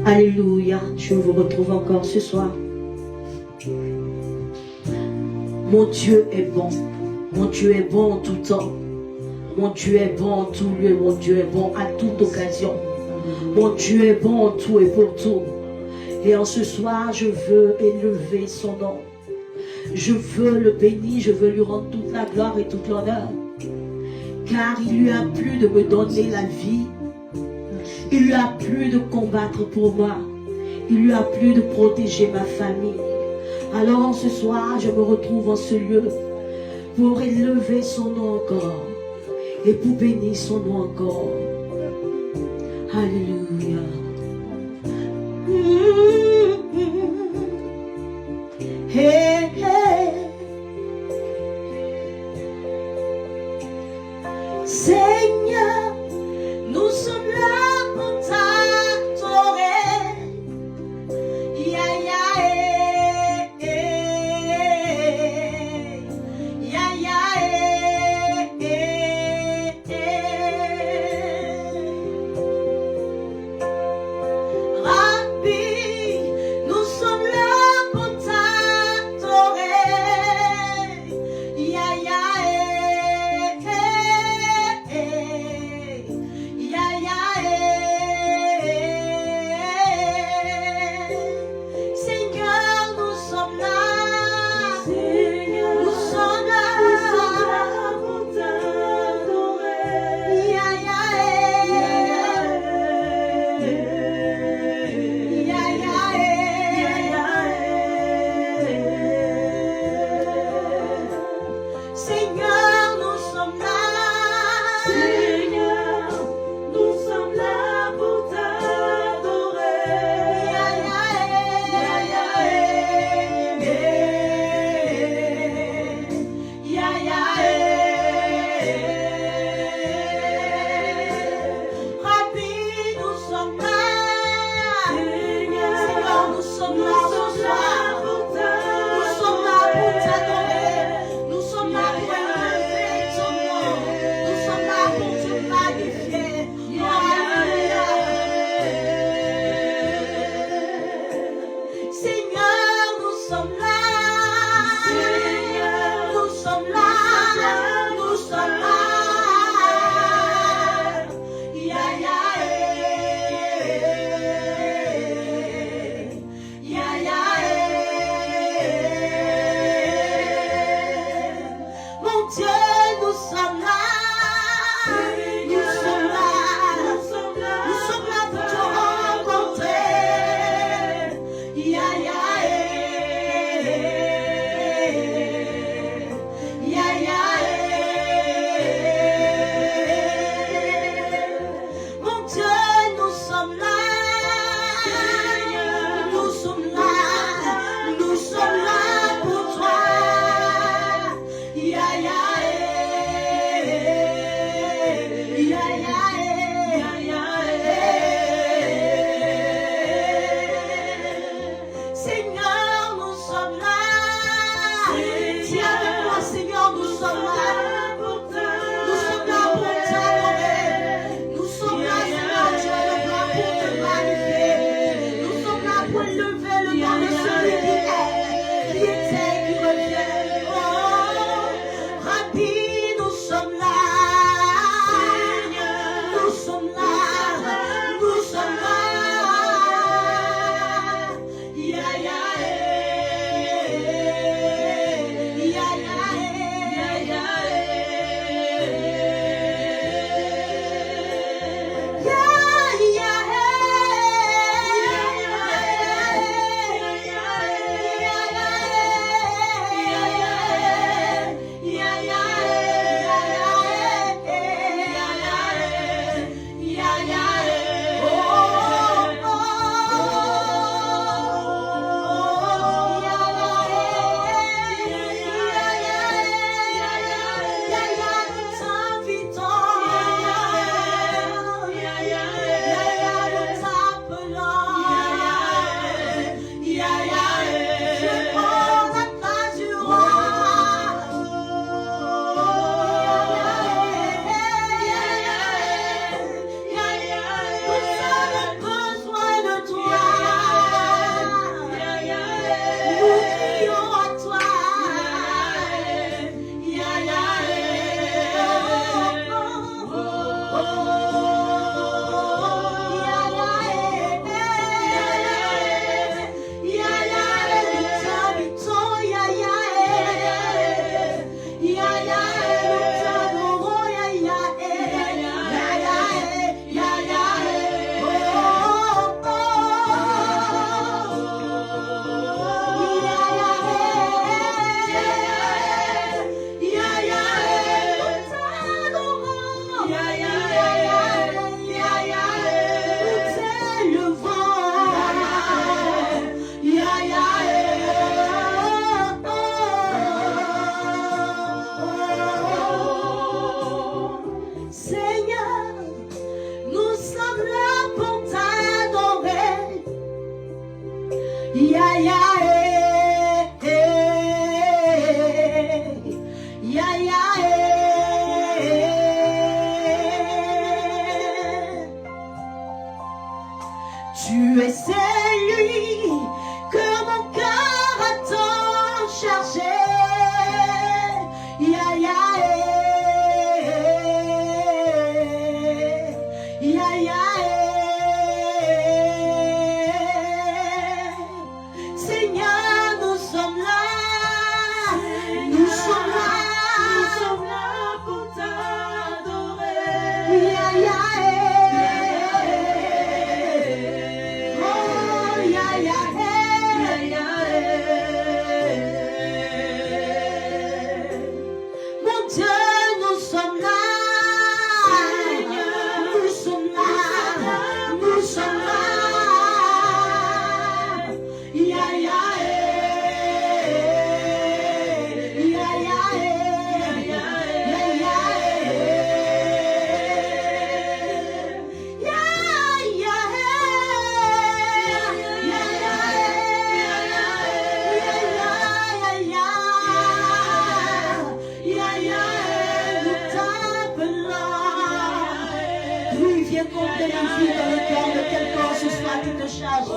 Alléluia, je vous retrouve encore ce soir. Mon Dieu est bon. Mon Dieu est bon en tout temps. Mon Dieu est bon en tout lieu. Mon Dieu est bon à toute occasion. Mon Dieu est bon en tout et pour tout. Et en ce soir, je veux élever son nom. Je veux le bénir, je veux lui rendre toute la gloire et toute l'honneur. Car il lui a plu de me donner la vie. Il lui a plu de combattre pour moi. Il lui a plu de protéger ma famille. Alors ce soir, je me retrouve en ce lieu pour élever son nom encore et pour bénir son nom encore. Alléluia. Hey, hey. Seigneur, nous sommes là pour t'adorer. Ya ya eh, ya ya Rabbi, nous sommes là pour t'adorer. Ya ya ya ya viens combler les vies dans le cœur de quelqu'un ce soir qui te charge.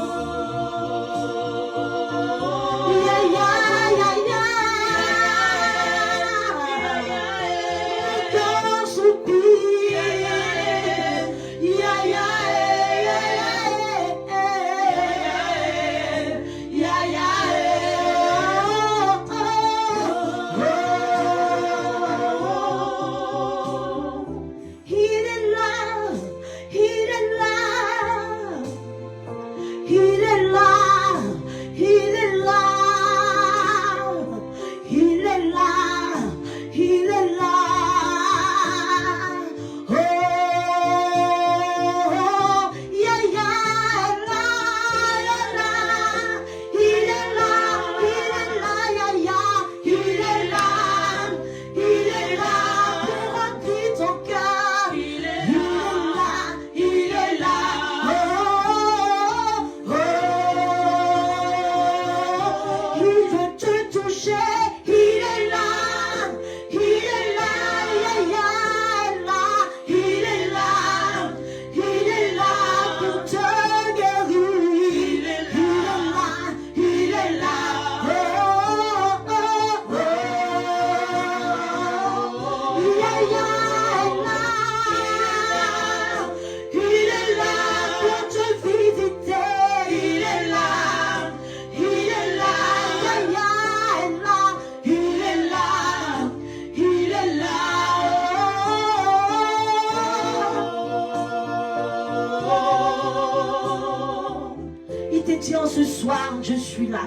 Ce soir, je suis là.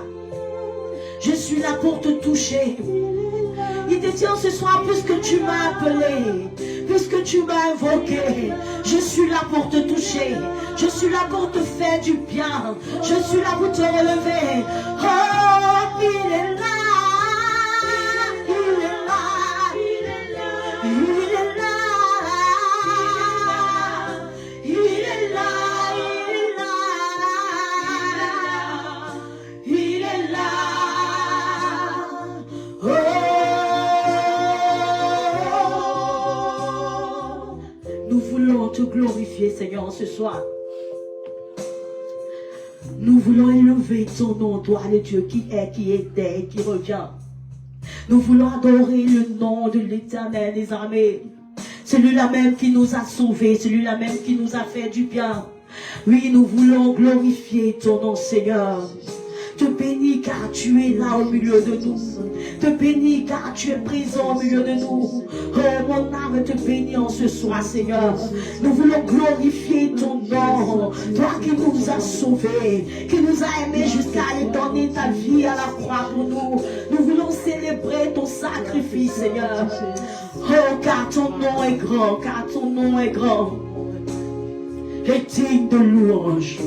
Je suis là pour te toucher. Il te dit ce soir, puisque tu m'as appelé, puisque tu m'as invoqué, je suis là pour te toucher. Je suis là pour te faire du bien. Je suis là pour te relever. Oh, il est là. Il est là. Il est là. Il est là. Il est là. Te glorifier, Seigneur, ce soir. Nous voulons élever ton nom, toi, le Dieu qui est, qui était et qui revient. Nous voulons adorer le nom de l'Éternel des armées. Celui-là même qui nous a sauvés, celui-là même qui nous a fait du bien. Oui, nous voulons glorifier ton nom, Seigneur. Te bénis car tu es là au milieu de nous. Te bénis car tu es présent au milieu de nous. Oh, mon âme te bénit en ce soir, Seigneur. Nous voulons glorifier ton nom. Toi qui nous as sauvés, qui nous as aimés jusqu'à aller donner ta vie à la croix pour nous. Nous voulons célébrer ton sacrifice, Seigneur. Oh, car ton nom est grand, car ton nom est grand. Et digne de louange.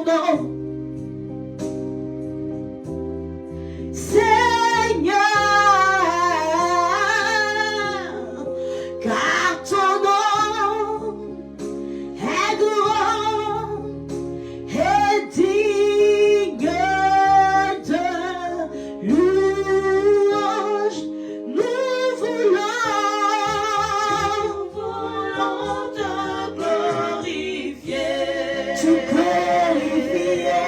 ton nom. Seigneur, car ton nom est grand et digne de louange. Nous voulons te glorifier. Te glorifier.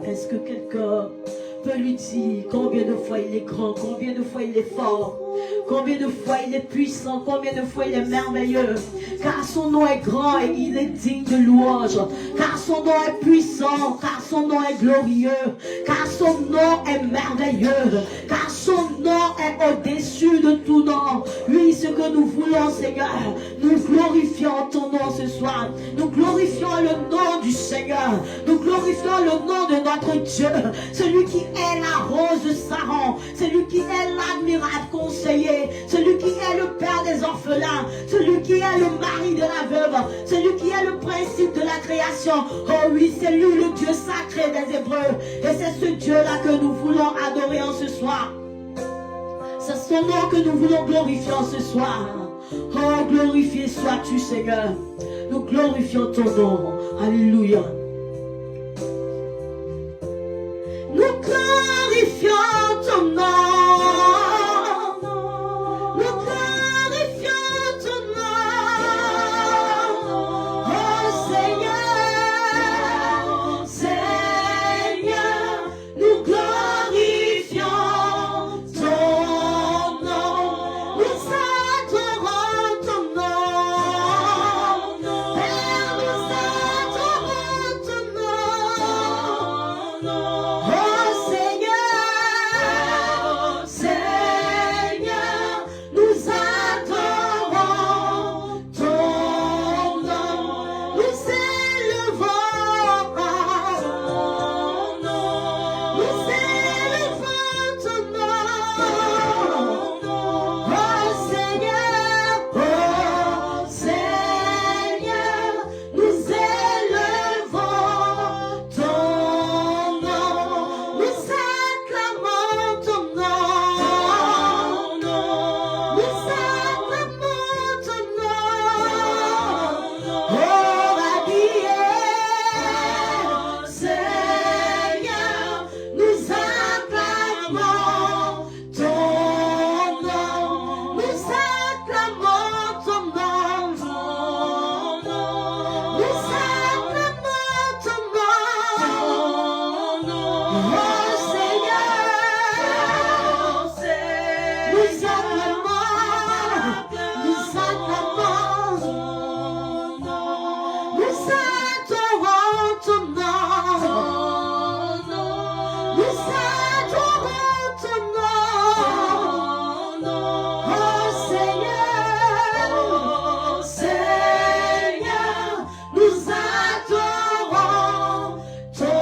Est-ce que quelqu'un peut lui dire combien de fois il est grand, combien de fois il est fort, combien de fois il est puissant, combien de fois il est merveilleux, car son nom est grand et il est digne de louange, car son nom est puissant, car son nom est glorieux, car son nom est merveilleux, car son nom est au-dessus de tout nom. Oui, ce que nous voulons, Seigneur, nous glorifions ton nom ce soir, nous glorifions le nom du Seigneur, nous glorifions le nom de notre Dieu, celui qui est la rose de Saron, celui qui est l'admirable conseiller, celui qui est le père des orphelins, celui qui est le mari de la veuve, celui qui est le principe de la création. Oh oui, c'est lui le Dieu sacré des Hébreux, et c'est ce Dieu-là que nous voulons adorer en ce soir. C'est son nom que nous voulons glorifier en ce soir. Oh, glorifié sois-tu, Seigneur. Nous glorifions ton nom. Alléluia. Nous glorifions ton nom. Nous glorifions ton nom. Oh Seigneur, Seigneur, nous glorifions ton nom. Nous adorons ton nom. Père, nous adorons ton nom. Oh Seigneur, Seigneur, nous adorons ton nom. Nous élevons ton nom. Nous élevons ton nom. Oh Seigneur, nous élevons ton nom. Nous acclamons ton nom. Nous acclamons ton nom. Oh habillé, Seigneur, nous acclamons ton nom. Nous acclamons ton nom. Nous acclamons ton nom. Oh Seigneur, nous acclamons, nous acclamons, nous adorons ton nom. Nous adorons ton nom. Oh Seigneur, Seigneur, nous adorons ton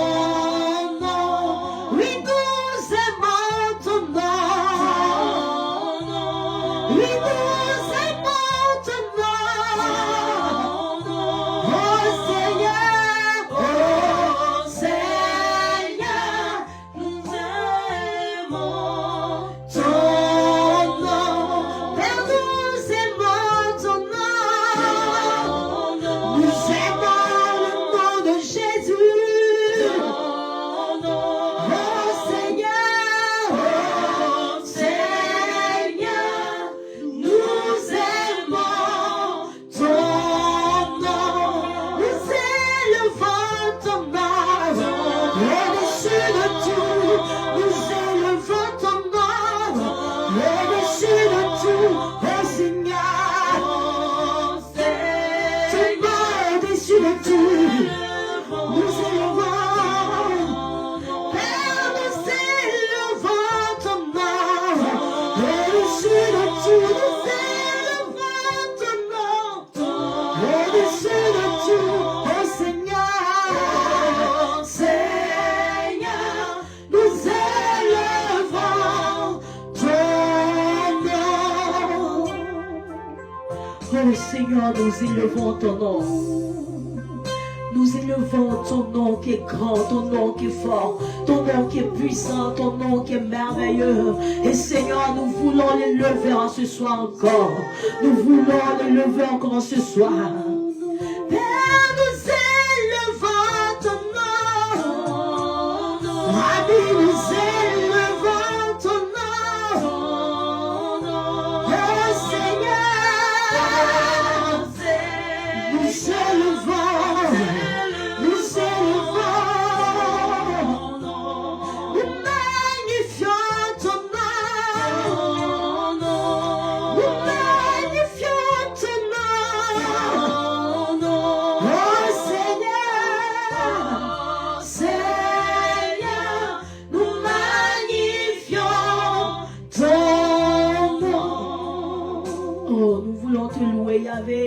nom. Oui, nous aimons ton nom. Oui, nous aimons ton nom. Oh Seigneur, nous aimons ton nom. Père, nous aimons tout, oh Seigneur. Ton nom au-dessus de tout. Nous élevons, Père, nous élevons ton nom. Au-dessus de tout, nous élevons ton nom. Au-dessus de tout, oh Seigneur. Seigneur, nous élevons ton nom. Oh Seigneur, nous élevons ton nom. Nous élevons ton nom qui est grand, ton nom qui est fort, ton nom qui est puissant, ton nom qui est merveilleux. Et Seigneur, nous voulons l'élever en ce soir encore. Nous voulons l'élever encore en ce soir. Père, nous élevons ton nom. Ami, nous élevons ton nom. Oh Seigneur, nous élevons. Nous élevons, nous magnifions ton nom, nous magnifions ton nom, oh Seigneur, Seigneur, nous magnifions ton nom. Oh, nous voulons te louer, Yahvé.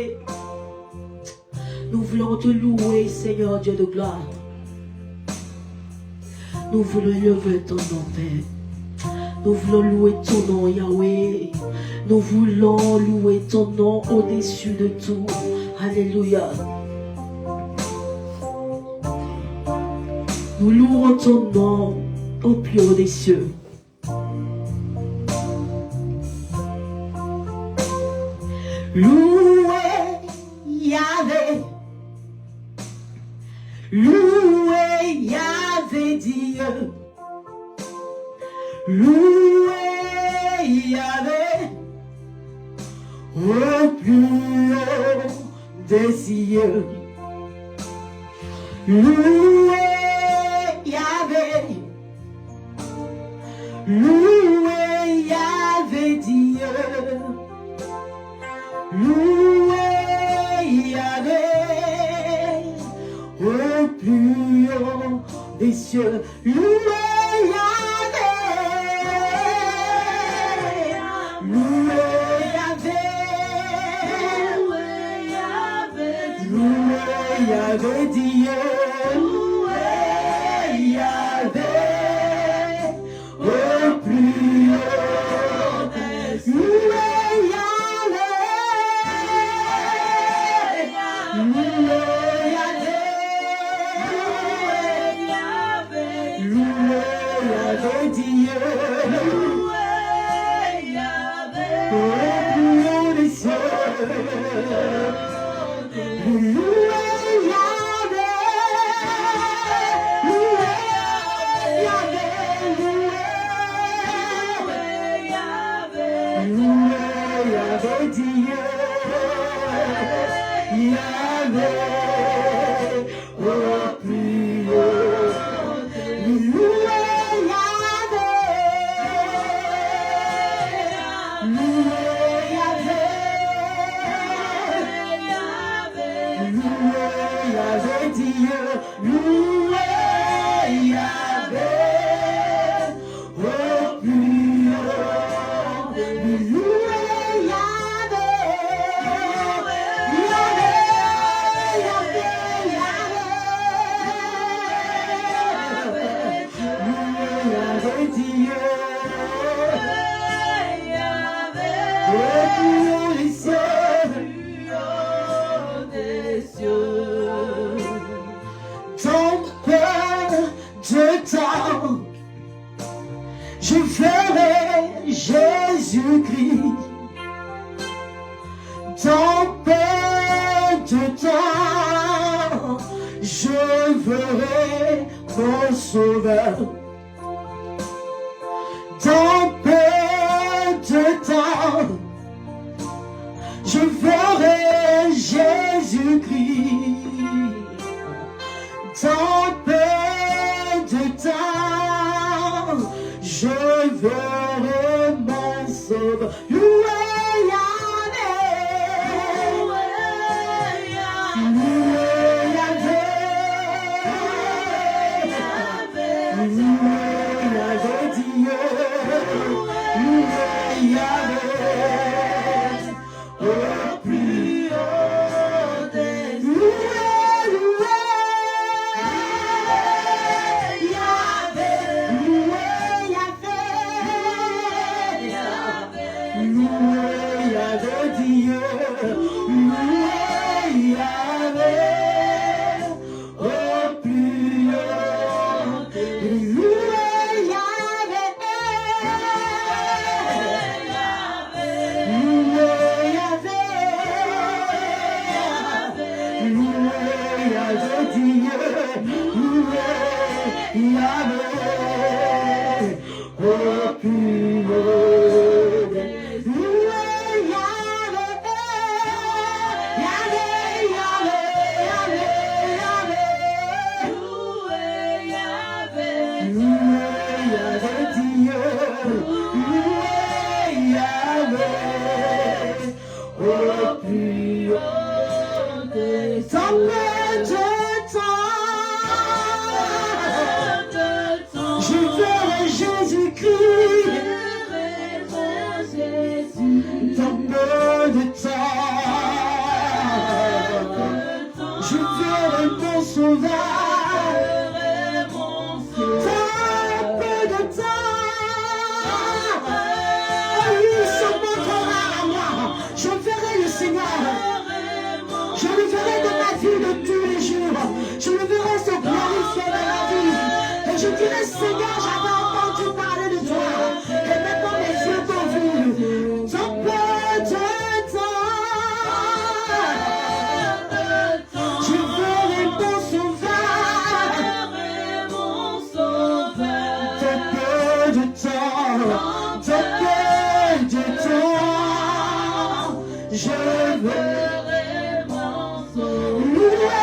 Nous voulons te louer, Seigneur Dieu de gloire. Nous voulons élever ton nom, Père. Nous voulons louer ton nom, Yahweh. Nous voulons louer ton nom au-dessus de tout. Alléluia. Nous louons ton nom au plus haut des cieux. Louez Yahvé. Louez Yahvé Dieu. Louez Yahvé au plus haut des cieux. Louez Yahvé. Louez Yahvé Dieu. Louez Yahvé au plus haut des cieux. Louez Yahvé. Louez Yahvé. Louez Yahvé Dieu. Louez Yahvé au plus haut des cieux. Louez Yahvé. Louez Yahvé. Louez Dieu. Louez Yahvé. Au plus haut des cieux. Louez Yahvé. Louez Yahvé. Louez Yahvé Dieu. Yahvé. Au plus haut. Louez Yahvé. Louez Yahvé. Louez Yahvé Dieu. Louez Yahvé. Au plus haut. Louez Yahvé. Yahvé. Yahvé. Yahvé Dieu. Au plus haut des cieux. Dans peu de temps, je verrai Jésus-Christ. Dans peu de temps, je verrai mon Sauveur. Dans peu de temps, je verrai Jésus-Christ. Dans peu de temps, je verrai mon Sauveur. Louez de temps, je verrai mon sauveur. Tant peu de temps, il se montrera à moi. Je verrai le Seigneur. Je le verrai de ma vie de tous les jours. Je le verrai se glorifier dans ma vie. Et je dirai, Seigneur, j'avais entendu parler de toi. Et maintenant mes yeux t'ont vu. Tant peu de temps, je verrai mon sauveur. Tant peu de temps, je verrai mon sauveur.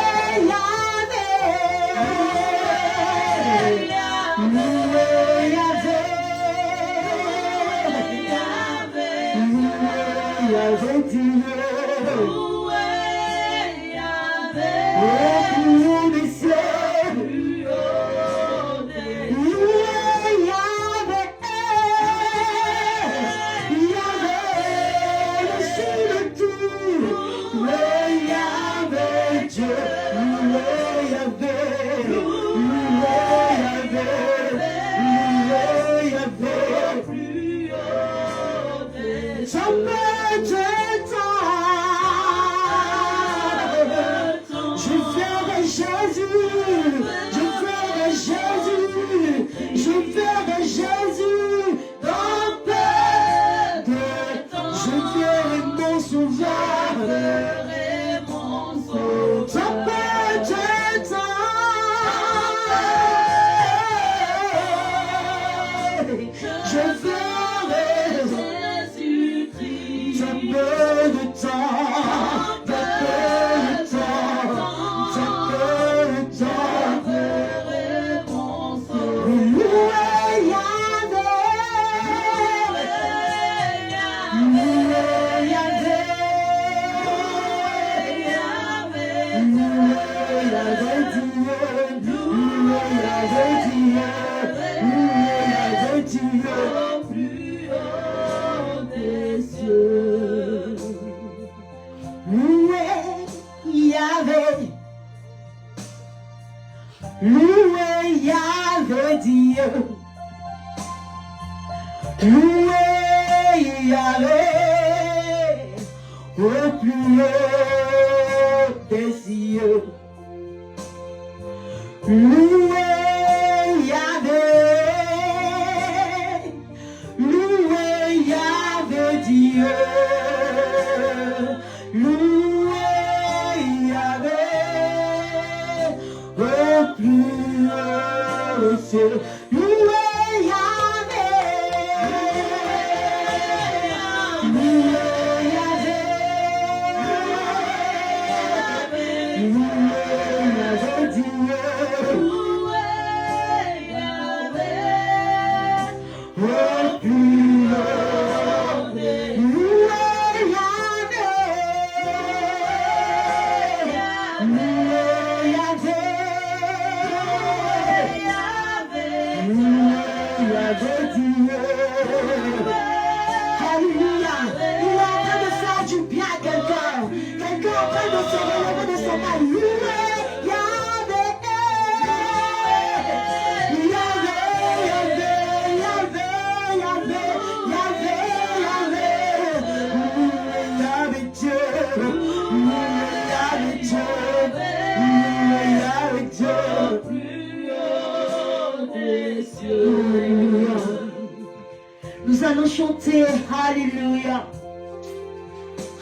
Nous allons chanter Alléluia.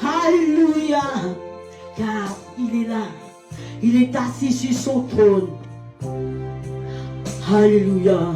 Alléluia. Car il est là. Il est assis sur son trône. Alléluia.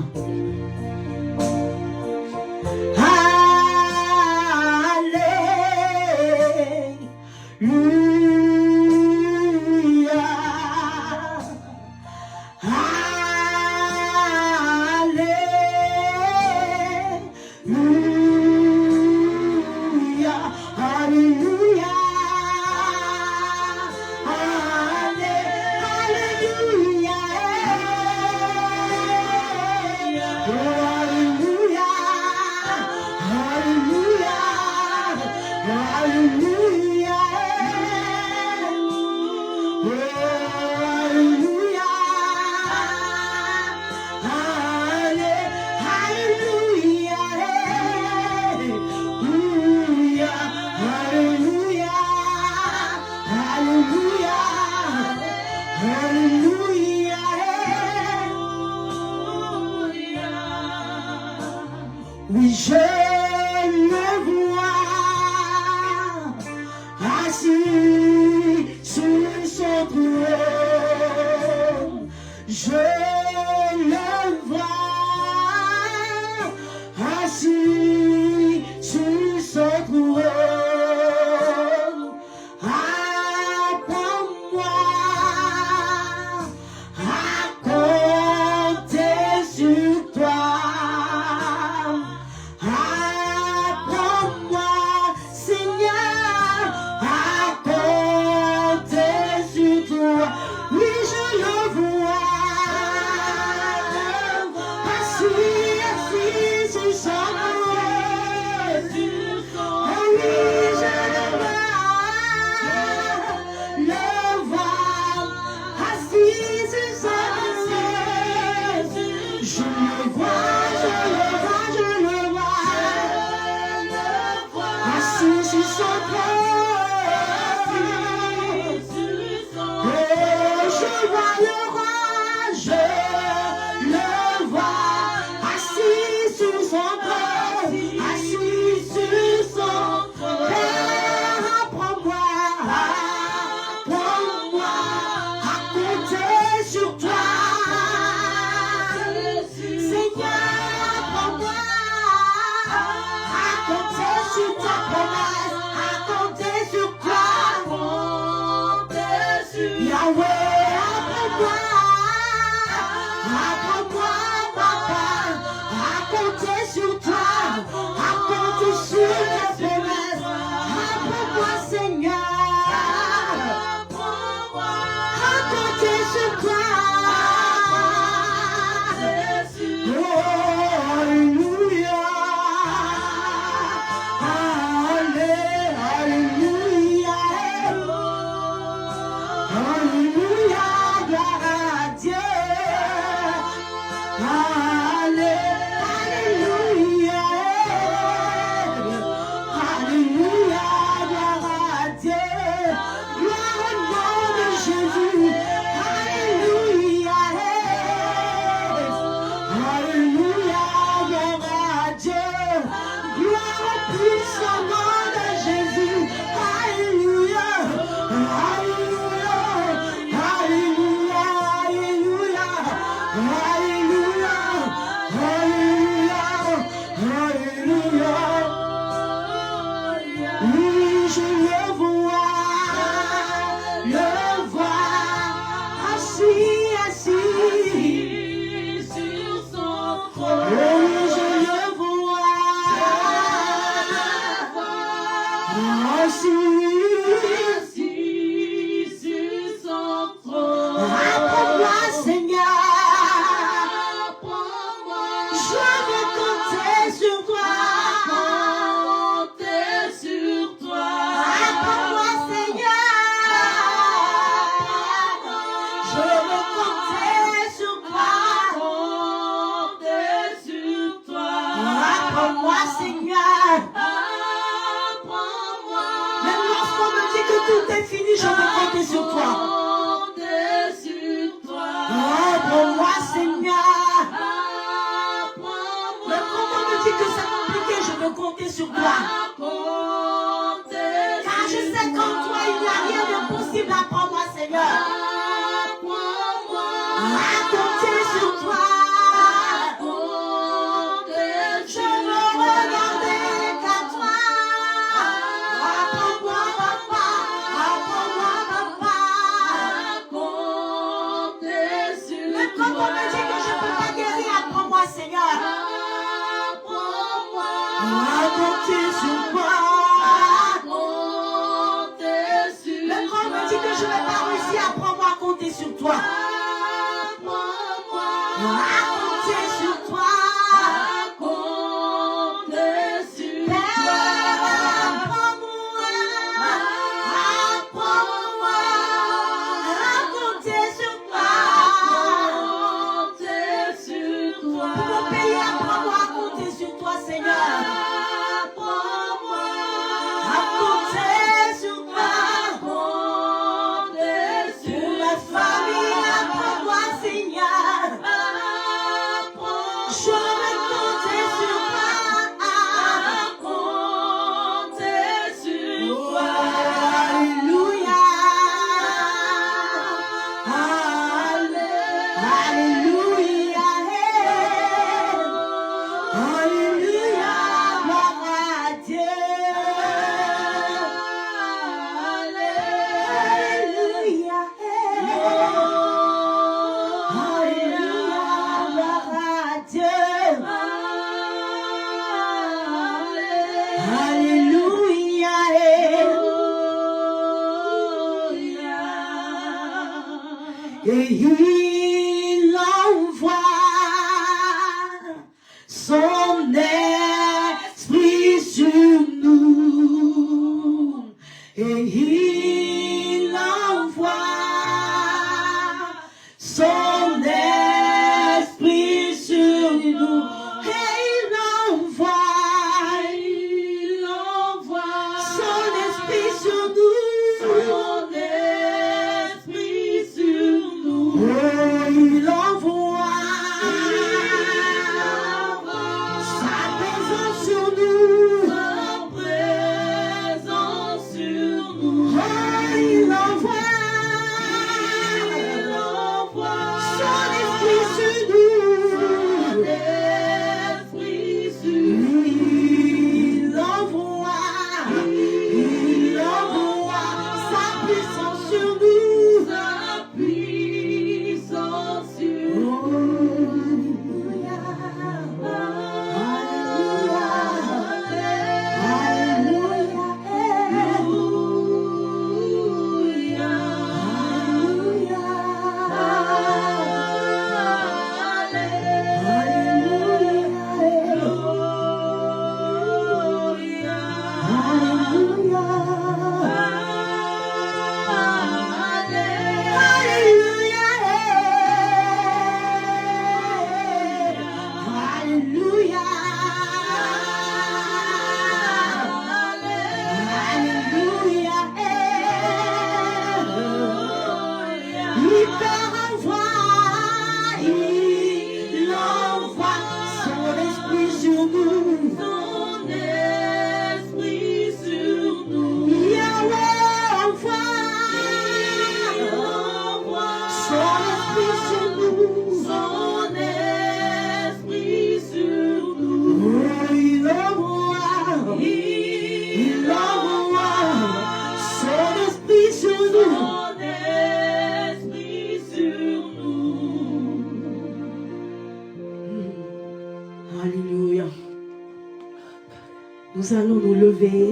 Nous allons nous lever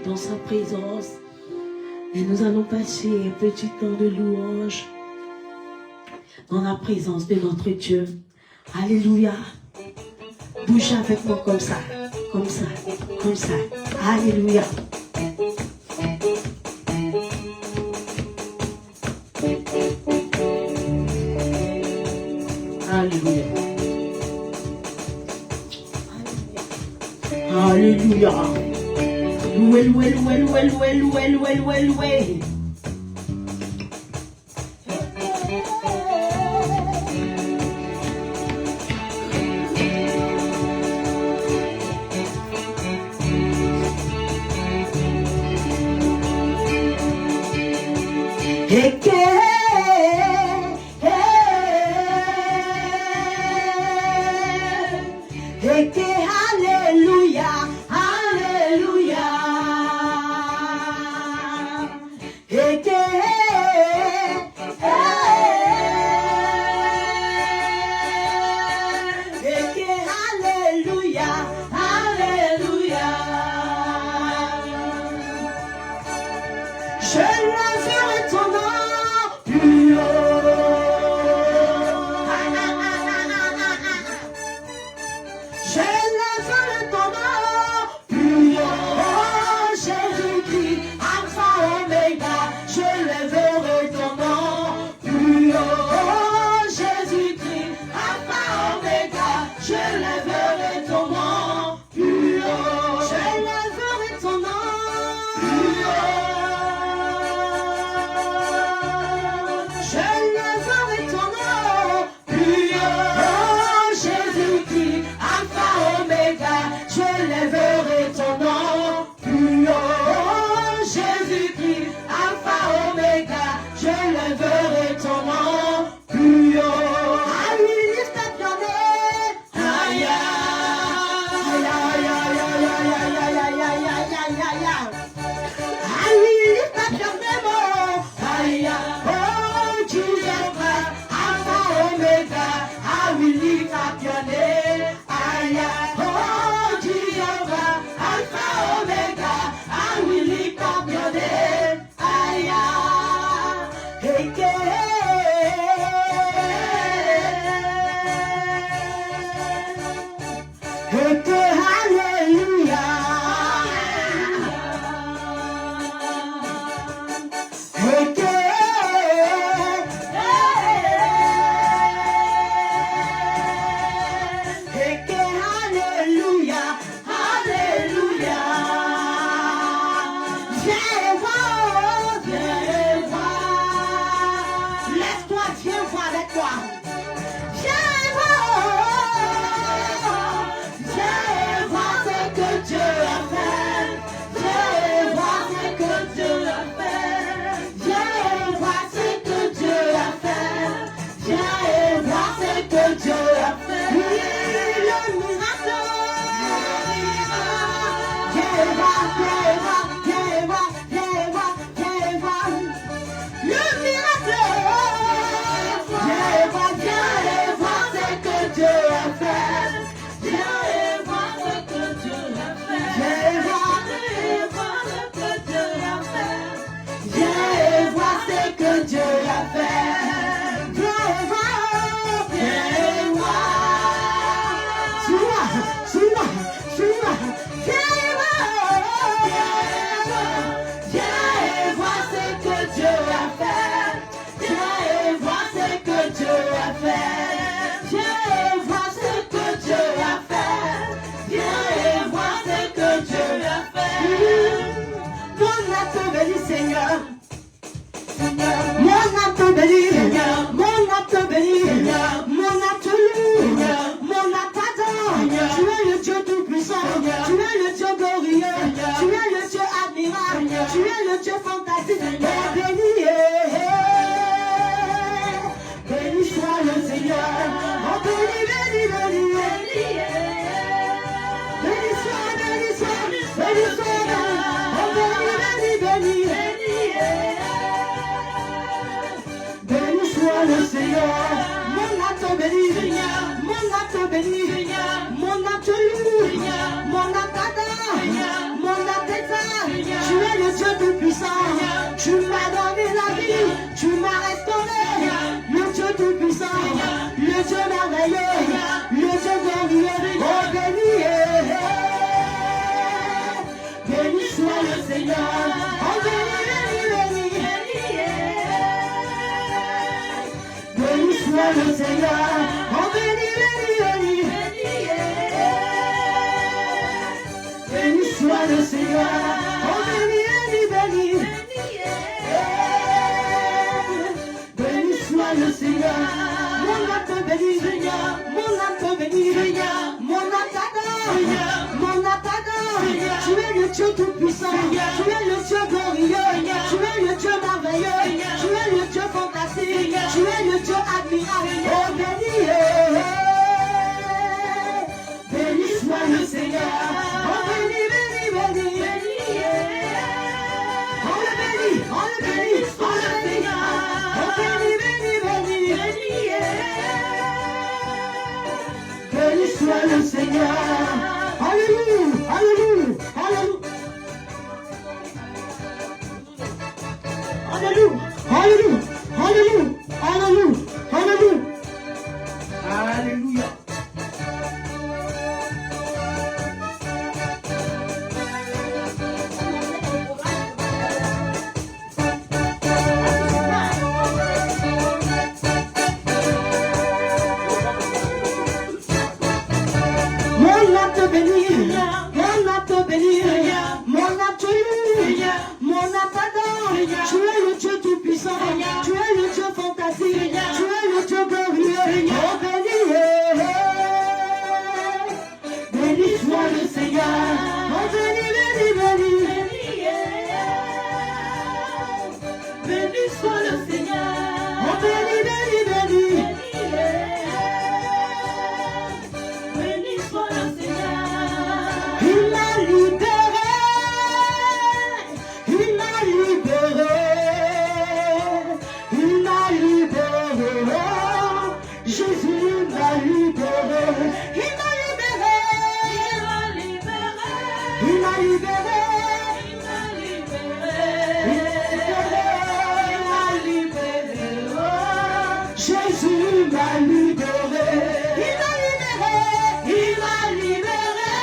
dans sa présence. Et nous allons passer un petit temps de louange dans la présence de notre Dieu. Alléluia. Bouge avec moi comme ça, comme ça, comme ça. Alléluia. Alléluia. Alléluia. Loué, loué, loué, loué, loué, loué, loué, loué, loué. Mon Tu m'as donné la vie, tu m'as restauré. Le Dieu tout-puissant, le Dieu merveilleux, le Dieu glorieux. Oh, béni, béni soit le Seigneur. Oh, béni, béni, béni, béni soit le Seigneur. Oh, béni, béni, béni, béni soit le Seigneur. Oh, béni, béni, béni, béni soit le Seigneur. Mon âme te bénit, mon âme te bénit, mon âme t'adore, mon âme t'adore. Tu es le Dieu tout-puissant, tu es le Dieu glorieux, tu es le Dieu merveilleux, tu es le Dieu fantastique, tu es le Dieu admirable. Oh, béni, béni soit le Seigneur. Oh, béni, béni, béni, on le bénit, on le bénit, on le bénit. Oh, béni, béni, béni, béni soit le Seigneur. Alléluia, alléluia, alléluia, alléluia, alléluia, alléluia, alléluia, alléluia. Mon âme te bénit, mon âme te bénit, mon âme te loue, mon âme t'adore. Tu es le Dieu tout-puissant, tu es le Dieu fantastique, tu es le Dieu glorieux. Oh, béni, béni soit le Seigneur. Oh, béni, béni, béni, béni soit le Seigneur. Oh, béni, béni, béni, béni soit le Seigneur. Il m'a libéré, il m'a libéré, il m'a libéré. Oh, Jésus m'a libéré, il m'a libéré, il m'a libéré, il m'a libéré, oh, Jésus m'a libéré, il m'a libéré, il m'a libéré,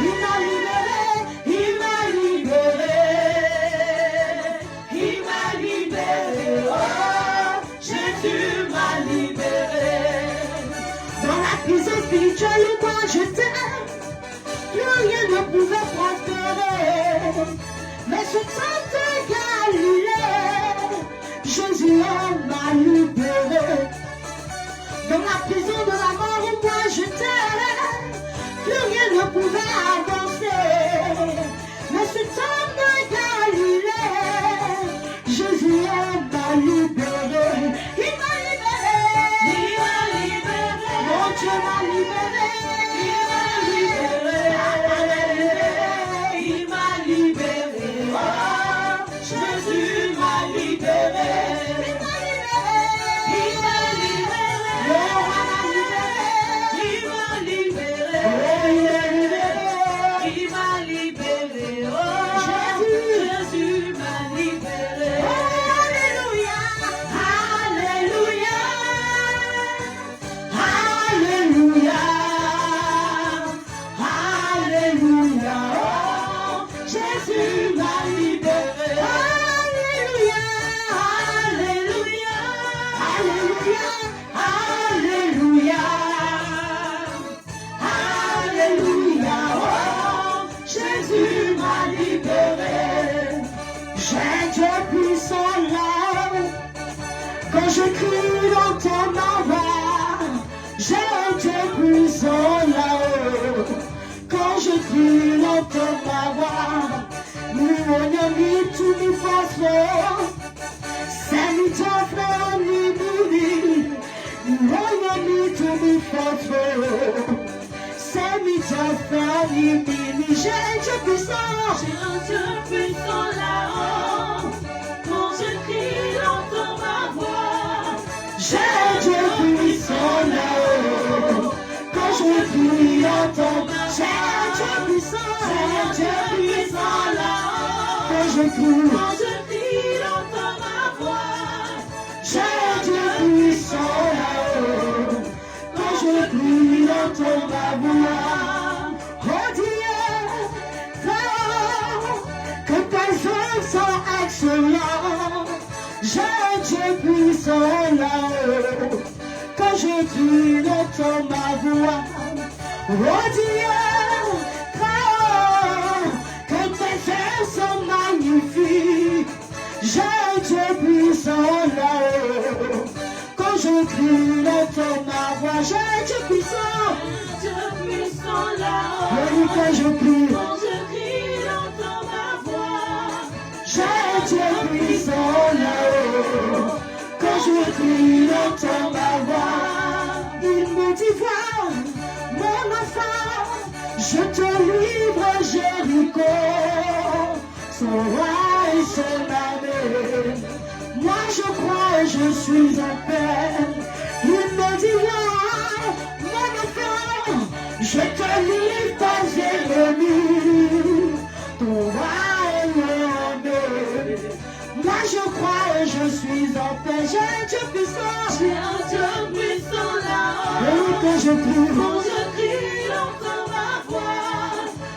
il m'a libéré, il m'a libéré, il m'a libéré, oh, Jésus m'a libéré. Dans la prison spirituelle où moi j'étais, plus rien ne pouvait prospérer. Mais sur Sainte Galilée, Jésus m'a libéré. Dans la prison de la mort où moi j'étais, plus rien ne pouvait avancer. Mais sur Sainte Galilée, Jésus m'a libéré. Il m'a libéré, il m'a libéré, mon Dieu m'a libéré, il m'a libéré, oh, Jésus m'a libéré, il m'a libéré, le roi m'a libéré, il m'a libéré, oh, Jésus m'a libéré, oh, alléluia, alléluia, alléluia, alléluia, oh, Jésus m'a libéré, alléluia, alléluia, alléluia, alléluia, alléluia, oh, Jésus m'a libéré. J'ai Dieu puissant là, quand je crie dans ton envoi. J'ai Dieu puissant là-haut, quand je crie dans ton envoi. Nous voyons mis tout nous faisons, c'est nous t'offrons nous mourir. Nous voyons mis tout nous faisons, c'est nous t'offrons nous mourir. J'ai Dieu puissant là-haut, quand je crie dans ton voix. J'ai Dieu puissant là-haut, quand je crie dans ton voix. J'ai Dieu puissant là-haut, quand je crie dans ton entends ma voix. Oh Dieu, que tes œuvres sont excellentes. J'ai Dieu puissant là-haut. Quand je crie, entends ma voix. Oh Dieu, que tes œuvres sont magnifiques. J'ai Dieu puissant là-haut. Quand je crie, entends ma voix. J'ai Dieu puissant là-haut. Oui, quand je crie, entends ma voix. J'ai Dieu puissant là-haut. Quand je crie, entends ma voix. Il me dit, va, mon enfant, je te livre Jéricho, son roi et son armée. Moi je crois et je suis en paix. Il me dit, va, mon enfant, je te livre tes ennemis, ton roi et l'armée. Moi je crois et je suis en paix. J'ai Dieu puissant là-haut. Et quand je crie, entends ma voix.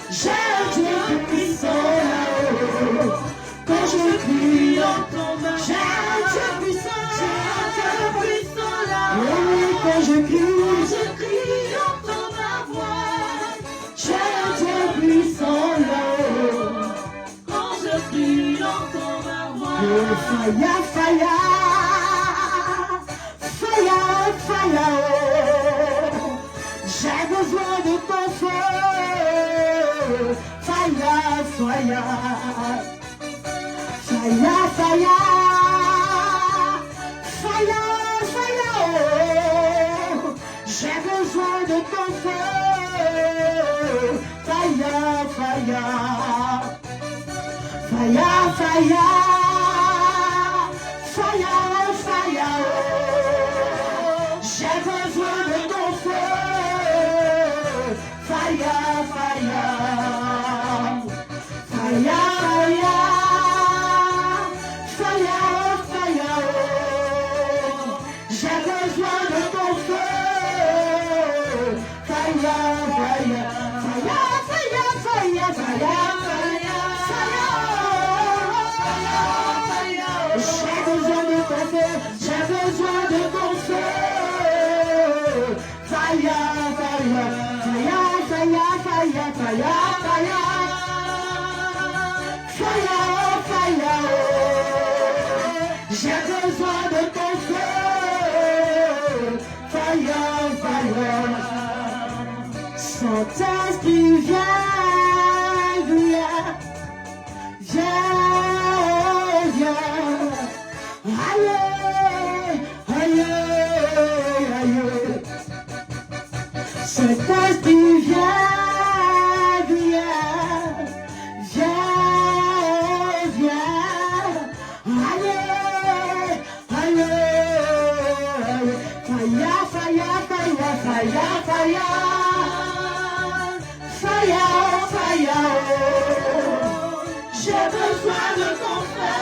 J'ai Dieu puissant là-haut. Quand je crie, entends ma voix. J'ai Dieu puissant là-haut. Et quand je crie, entends ma voix. J'ai Dieu puissant là-haut. Quand je crie, entends ma voix. Fire, fire, fire, fire, oh. J'ai besoin de ton feu. Fire, fire, fire, fire, fire, fire, oh. J'ai besoin de ton feu. Fire, fire, fire, fire. Fire, fire, oh. J'ai besoin de ton feu. Fire, fire, fire, fire, fire, oh. J'ai besoin de ton feu. Fire, fire, fire, fire, fire, fire, j'ai besoin de ton feu, j'ai besoin de ton feu. Fire, fire, fire, fire, fire, fire, fire, fire, fire, oh. J'ai besoin de ton feu. Fire, fire. Saint-Esprit, viens, viens, viens, viens. Aïe, aïe, aïe. Saint-Esprit, viens, viens, viens, viens. Aïe, aïe, aïe. Fire, fire, fire, fire, fire. Fire, fire, oh. J'ai besoin de ton feu.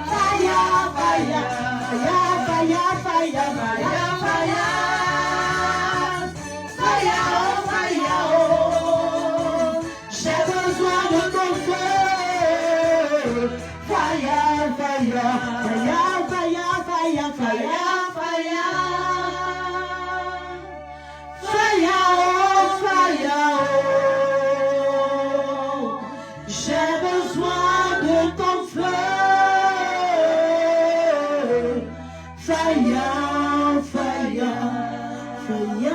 Fire, fire, fire, fire, fire, fire, fire. Fire, fire, oh. J'ai besoin de ton feu. Fire, fire, fire, fire, fire, fire, fire. Fire, fire, oh. J'ai besoin de ton feu. Fire, fire, fire,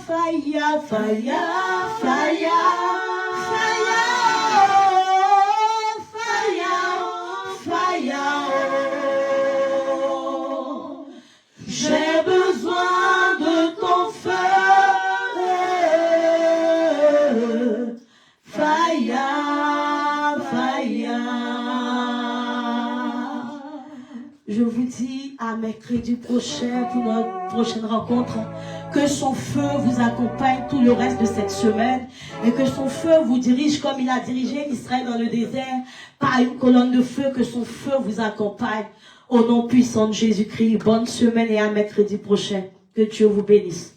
fire, fire, fire, fire, fire, oh. J'ai besoin de ton feu. Fire, fire. Je vous dis à mercredi prochain pour notre prochaine rencontre. Que son feu vous accompagne tout le reste de cette semaine et que son feu vous dirige comme il a dirigé Israël dans le désert par une colonne de feu, que son feu vous accompagne au nom puissant de Jésus-Christ. Bonne semaine et à mercredi prochain. Que Dieu vous bénisse.